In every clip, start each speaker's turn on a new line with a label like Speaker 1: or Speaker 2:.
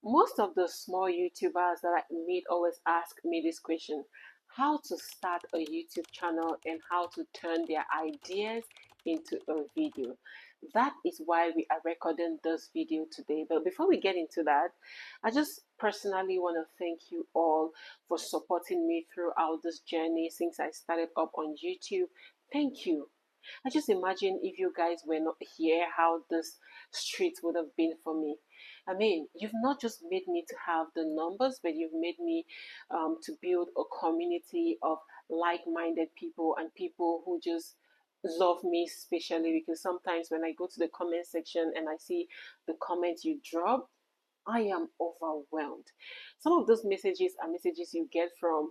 Speaker 1: Most of the small YouTubers that I meet always ask me this question: how to start a YouTube channel and how to turn their ideas into a video. That is why we are recording this video today. But before we get into that, I just personally want to thank you all for supporting me throughout this journey since I started up on YouTube. Thank you. I just imagine if you guys were not here, how this street would have been for me. I mean, you've not just made me to have the numbers, but you've made me to build a community of like minded people and people who just love me, especially because sometimes when I go to the comment section and I see the comments you drop, I am overwhelmed. Some of those messages are messages you get from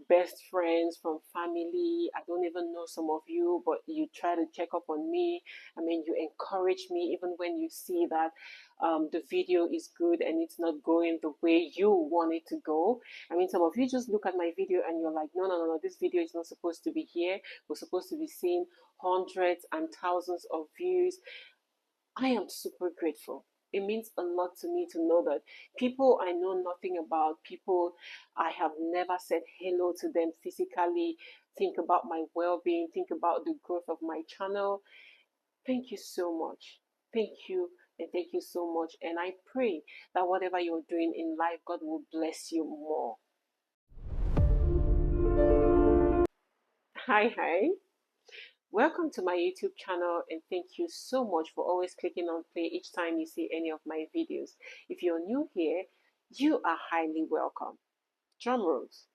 Speaker 1: best friends, from family. I don't even know some of you, but you try to check up on me. I mean, you encourage me even when you see that the video is good and it's not going the way you want it to go. I mean, some of you just look at my video and you're like, no, no, no, no, this video is not supposed to be here. We're supposed to be seeing hundreds and thousands of views. I am super grateful. It means a lot to me to know that people I know nothing about, people I have never said hello to them physically, think about my well being, think about the growth of my channel. Thank you so much. Thank you and thank you so much. And I pray that whatever you're doing in life, God will bless you more. Hi, hi. Welcome to my YouTube channel and thank you so much for always clicking on play each time you see any of my videos. If you're new here, you are highly welcome. Drum rolls.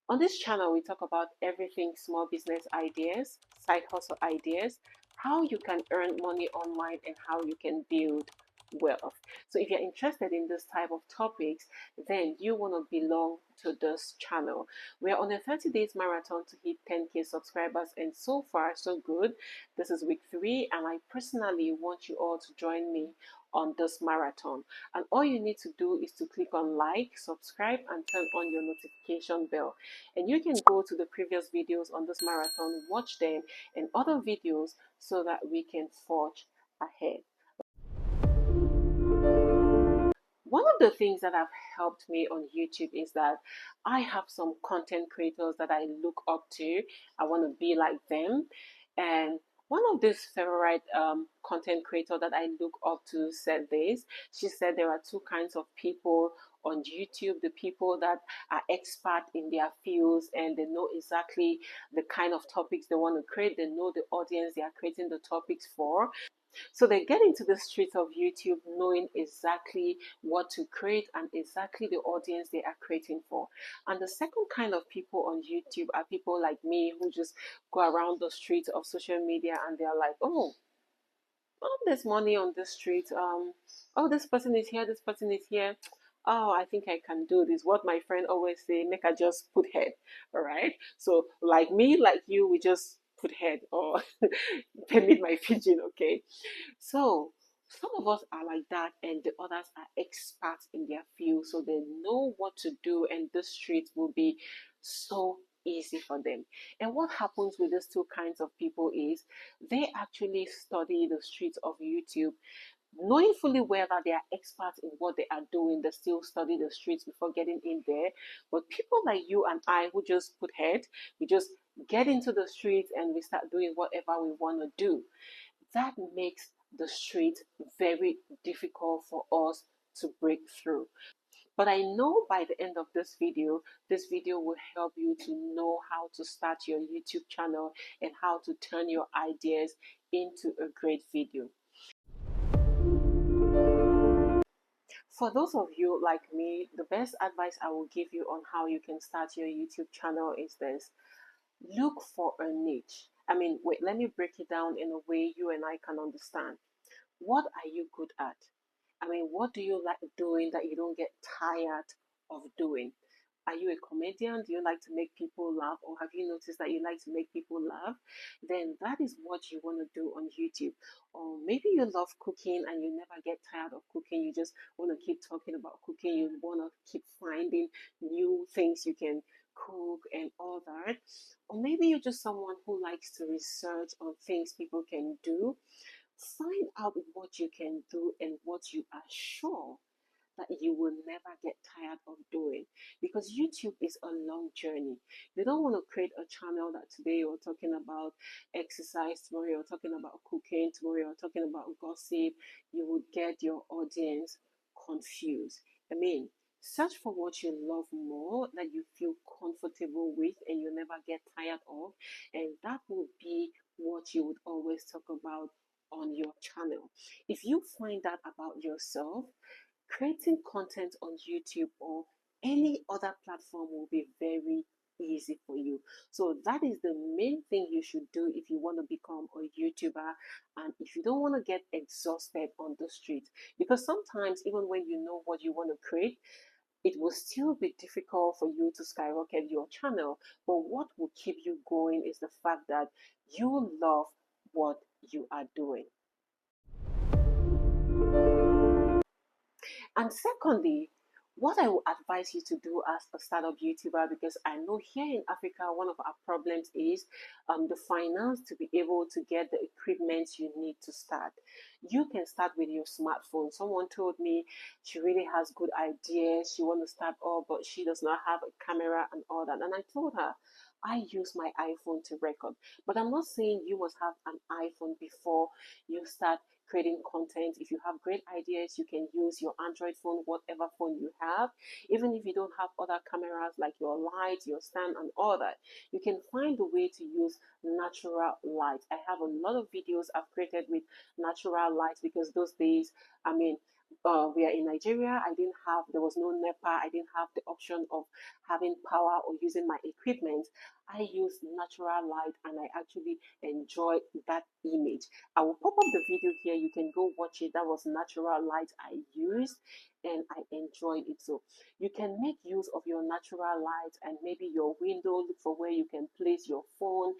Speaker 1: On this channel, we talk about everything small business ideas, side hustle ideas, how you can earn money online, and how you can build wealth. So if you're interested in this type of topics, then you want to belong to this channel. We're on a 30 days marathon to hit 10K subscribers, and so far so good. This is week 3, and I personally want you all to join me on this marathon. And all you need to do is to click on like, subscribe, and turn on your notification bell. And you can go to the previous videos on this marathon, watch them and other videos so that we can forge ahead. One of the things that have helped me on YouTube is that I have some content creators that I look up to. I want to be like them. And one of these favorite content creator that I look up to said this. She said there are two kinds of people on YouTube: the people that are expert in their fields and they know exactly the kind of topics they want to create. They know the audience they are creating the topics for. So they get into the streets of YouTube knowing exactly what to create and exactly the audience they are creating for. And the second kind of people on YouTube are people like me who just go around the streets of social media and they're like, oh, there's money on this street. Oh, this person is here, this person is here. Oh, I think I can do this. What my friend always say, make I just put head. All right. So like me, like you, we just put head or permit my pigeon, okay? So some of us are like that, and the others are experts in their field, so they know what to do, and the street will be so easy for them. And what happens with these two kinds of people is they actually study the streets of YouTube, knowing fully well that they are experts in what they are doing. They still study the streets before getting in there. But people like you and I who just put head, we just get into the streets and we start doing whatever we want to do. That makes the street very difficult for us to break through. But I know by the end of this video will help you to know how to start your YouTube channel and how to turn your ideas into a great video. For those of you like me, the best advice I will give you on how you can start your YouTube channel is this: look for a niche. I mean, wait, let me break it down in a way you and I can understand. What are you good at? I mean, what do you like doing that you don't get tired of doing? Are you a comedian? Do you like to make people laugh? Or have you noticed that you like to make people laugh? Then that is what you want to do on YouTube. Or maybe you love cooking and you never get tired of cooking. You just want to keep talking about cooking. You want to keep finding new things you can cook and all that. Or maybe you're just someone who likes to research on things people can do. Find out what you can do and what you are sure that you will never get tired of doing, because YouTube is a long journey. You don't want to create a channel that today you're talking about exercise, tomorrow you're talking about cooking, tomorrow you're talking about gossip. You would get your audience confused. I mean, search for what you love more, that you feel comfortable with and you never get tired of, and that will be what you would always talk about on your channel. If you find that about yourself, creating content on YouTube or any other platform will be very easy for you. So that is the main thing you should do if you want to become a YouTuber, and if you don't want to get exhausted on the street, because sometimes even when you know what you want to create, it will still be difficult for you to skyrocket your channel. But what will keep you going is the fact that you love what you are doing. And secondly, what I would advise you to do as a startup YouTuber, because I know here in Africa, one of our problems is the finance to be able to get the equipment you need to start. You can start with your smartphone. Someone told me she really has good ideas. She wants to start up, but she does not have a camera and all that. And I told her, I use my iPhone to record. But I'm not saying you must have an iPhone before you start creating content. If you have great ideas, you can use your Android phone, whatever phone you have. Even if you don't have other cameras like your light, your stand, and all that, you can find a way to use natural light. I have a lot of videos I've created with natural light, because those days, I mean, we are in Nigeria. There was no NEPA. I didn't have the option of having power or using my equipment. I used natural light and I actually enjoyed that image. I will pop up the video here. You can go watch it. That was natural light I used and I enjoyed it. So you can make use of your natural light and maybe your window. Look for where you can place your phone.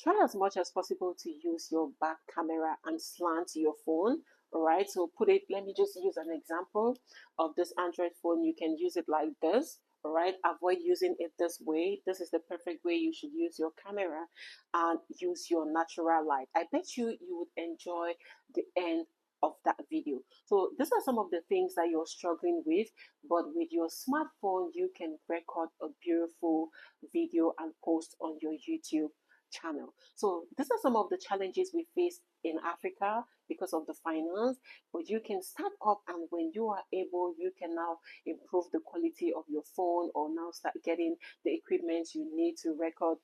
Speaker 1: Try as much as possible to use your back camera and slant your phone. All right, so let me just use an example of this Android phone. You can use it like this. All right, avoid using it this way. This is the perfect way you should use your camera, and use your natural light. I bet you would enjoy the end of that video. So these are some of the things that you're struggling with, but with your smartphone, you can record a beautiful video and post on your YouTube channel. So these are some of the challenges we face in Africa because of the finance, but you can start up, and when you are able, you can now improve the quality of your phone, or now start getting the equipment you need to record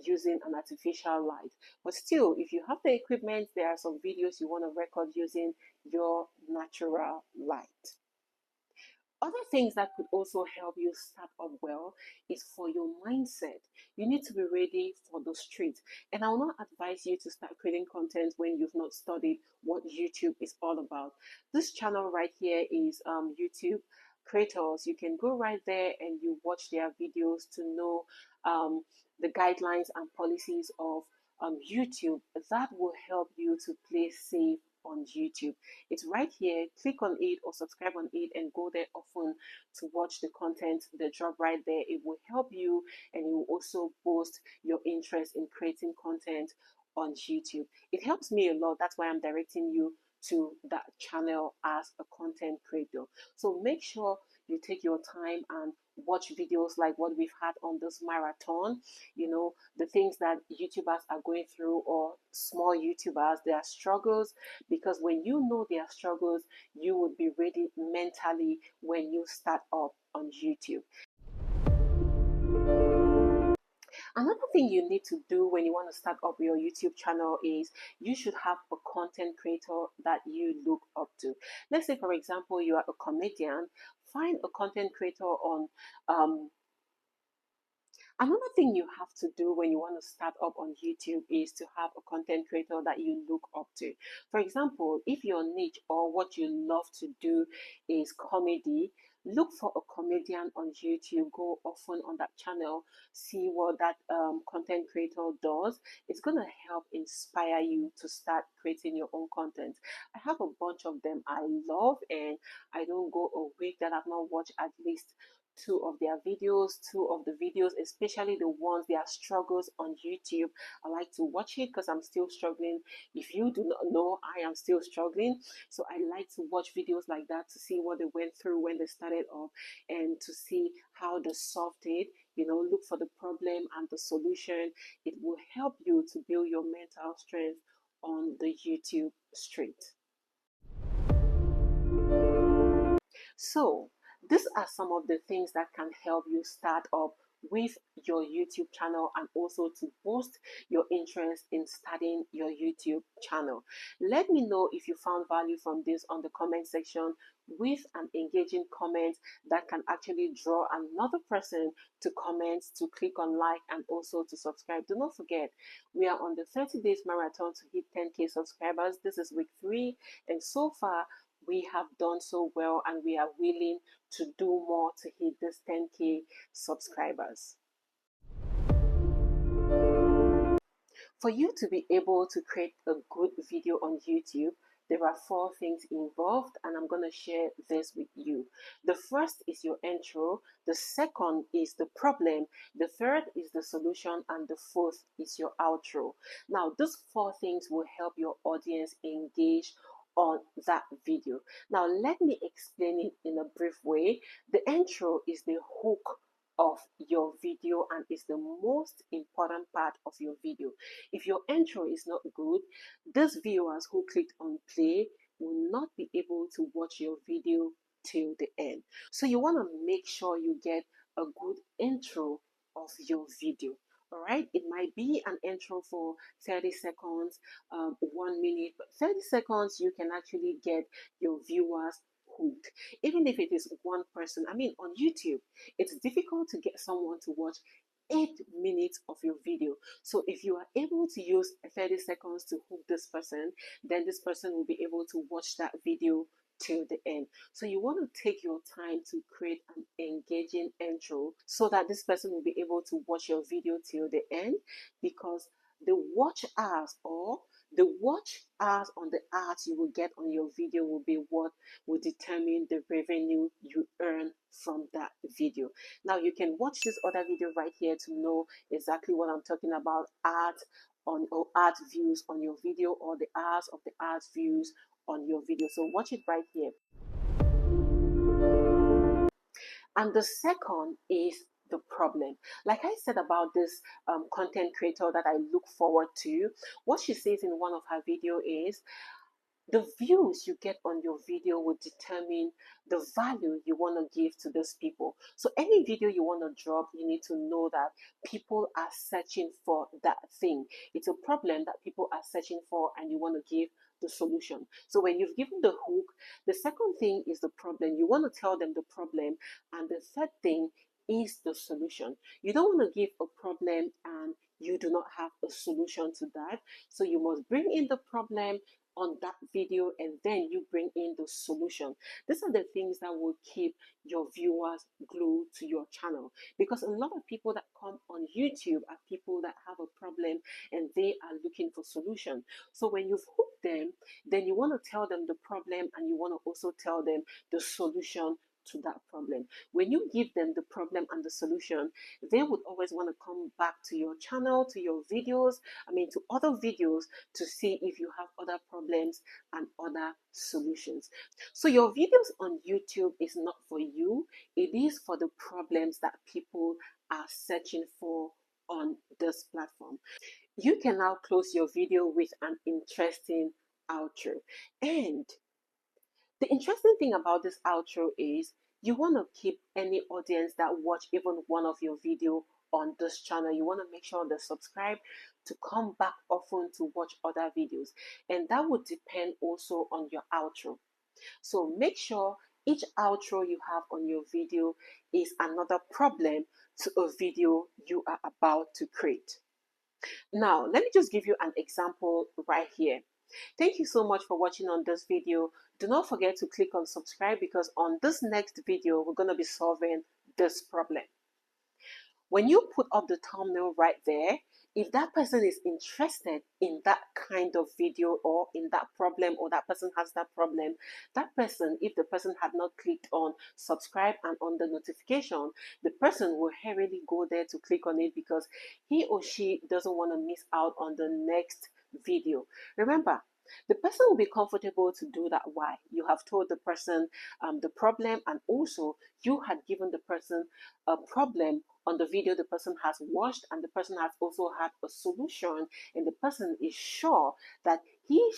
Speaker 1: using an artificial light. But still, if you have the equipment, there are some videos you want to record using your natural light. Other things that could also help you start up well is for your mindset. You need to be ready for the street. And I will not advise you to start creating content when you've not studied what YouTube is all about. This channel right here is YouTube creators. You can go right there and you watch their videos to know the guidelines and policies of YouTube. That will help you to play safe on YouTube. It's right here. Click on it or subscribe on it and go there often to watch the content they drop right there. It will help you, and it will also boost your interest in creating content on YouTube. It helps me a lot. That's why I'm directing you to that channel as a content creator. So make sure you take your time and watch videos like what we've had on this marathon. You know, the things that YouTubers are going through, or small YouTubers, their struggles, because when you know their struggles, you would be ready mentally when you start up on YouTube. Another thing you need to do when you want to start up your YouTube channel is you should have a content creator that you look up to. Let's say, for example, you are a comedian. Find a content creator on Another thing you have to do when you want to start up on YouTube is to have a content creator that you look up to. For example, if your niche or what you love to do is comedy, look for a comedian on YouTube. Go often on that channel, see what that content creator does. It's going to help inspire you to start creating your own content. I have a bunch of them I love, and I don't go a week that I've not watched at least two of their videos, two of the videos, especially the ones, their struggles on YouTube. I like to watch it because I'm still struggling. If you do not know, I am still struggling. So I like to watch videos like that to see what they went through when they started off and to see how they solved it. You know, look for the problem and the solution. It will help you to build your mental strength on the YouTube street. So, these are some of the things that can help you start up with your YouTube channel and also to boost your interest in starting your YouTube channel. Let me know if you found value from this on the comment section with an engaging comment that can actually draw another person to comment, to click on like, and also to subscribe. Do not forget, we are on the 30 days marathon to hit 10K subscribers. This is week 3, and so far we have done so well, and we are willing to do more to hit this 10K subscribers. For you to be able to create a good video on YouTube, there are 4 things involved, and I'm going to share this with you. The first is your intro, the second is the problem, the third is the solution, and the fourth is your outro. Now, these 4 things will help your audience engage on that video. Now, let me explain it in a brief way. The intro is the hook of your video and is the most important part of your video. If your intro is not good, these viewers who clicked on play will not be able to watch your video till the end. So you want to make sure you get a good intro of your video. All right, it might be an intro for 30 seconds, 1 minute, but 30 seconds you can actually get your viewers hooked. Even if it is one person, I mean, on YouTube, it's difficult to get someone to watch 8 minutes of your video. So if you are able to use 30 seconds to hook this person, then this person will be able to watch that video till the end. So you want to take your time to create an engaging intro so that this person will be able to watch your video till the end, because the watch hours or the watch hours on the ads you will get on your video will be what will determine the revenue you earn from that video. Now you can watch this other video right here to know exactly what I'm talking about, ads on or ads views on your video, or the hours of the ads views on your video. So watch it right here. And the second is the problem. Like I said about this content creator that I look forward to, what she says in one of her video is, the views you get on your video will determine the value you want to give to those people. So any video you want to drop, you need to know that people are searching for that thing. It's a problem that people are searching for, and you want to give the solution. So when you've given the hook, the second thing is the problem. You want to tell them the problem, and the third thing is the solution. You don't want to give a problem and you do not have a solution to that. So you must bring in the problem on that video, and then you bring in the solution. These are the things that will keep your viewers glued to your channel, because a lot of people that come on YouTube are people that have a problem and they are looking for solution. So when you've hooked them, then you want to tell them the problem, and you want to also tell them the solution to that problem. When you give them the problem and the solution, they would always want to come back to your channel, to your videos, to other videos, to see if you have other problems and other solutions. So your videos on YouTube is not for you, it is for the problems that people are searching for on this platform. You can now close your video with an interesting outro. And the interesting thing about this outro is you want to keep any audience that watch even one of your video on this channel. You want to make sure they subscribe to come back often to watch other videos. And that would depend also on your outro. So make sure each outro you have on your video is another problem to a video you are about to create. Now, let me just give you an example right here. Thank you so much for watching on this video. Do not forget to click on subscribe, because on this next video, we're going to be solving this problem. When you put up the thumbnail right there, if that person is interested in that kind of video or in that problem, or that person has that problem, that person, if the person had not clicked on subscribe and on the notification, the person will hurriedly go there to click on it because he or she doesn't want to miss out on the next video. Remember, the person will be comfortable to do that. Why? You have told the person the problem, and also you had given the person a problem on the video the person has watched, and the person has also had a solution, and the person is sure that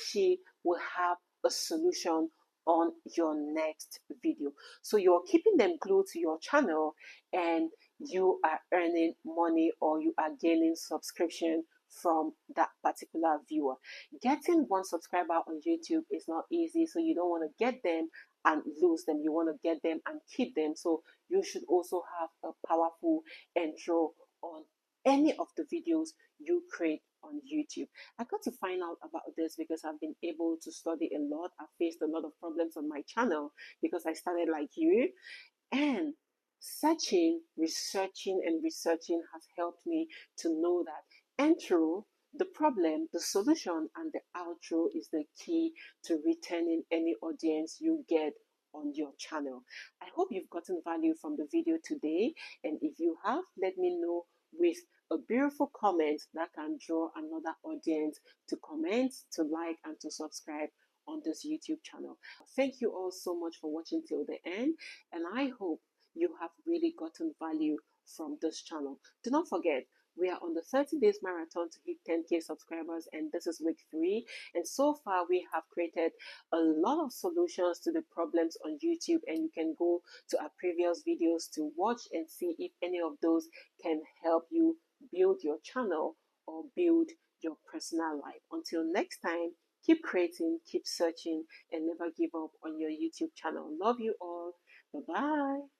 Speaker 1: she will have a solution on your next video. So you're keeping them glued to your channel, and you are earning money, or you are gaining subscription from that particular viewer. Getting one subscriber on YouTube is not easy, so you don't want to get them and lose them. You want to get them and keep them. So you should also have a powerful intro on any of the videos you create on YouTube. I got to find out about this because I've been able to study a lot. I've faced a lot of problems on my channel because I started like you, and searching, researching, and researching has helped me to know that intro, the problem, the solution, and the outro is the key to retaining any audience you get on your channel. I hope you've gotten value from the video today, and if you have, let me know with a beautiful comment that can draw another audience to comment, to like, and to subscribe on this YouTube channel. Thank you all so much for watching till the end, and I hope you have really gotten value from this channel. Do not forget, we are on the 30 days marathon to hit 10K subscribers, and this is week 3. And so far, we have created a lot of solutions to the problems on YouTube, and you can go to our previous videos to watch and see if any of those can help you build your channel or build your personal life. Until next time, keep creating, keep searching, and never give up on your YouTube channel. Love you all. Bye-bye.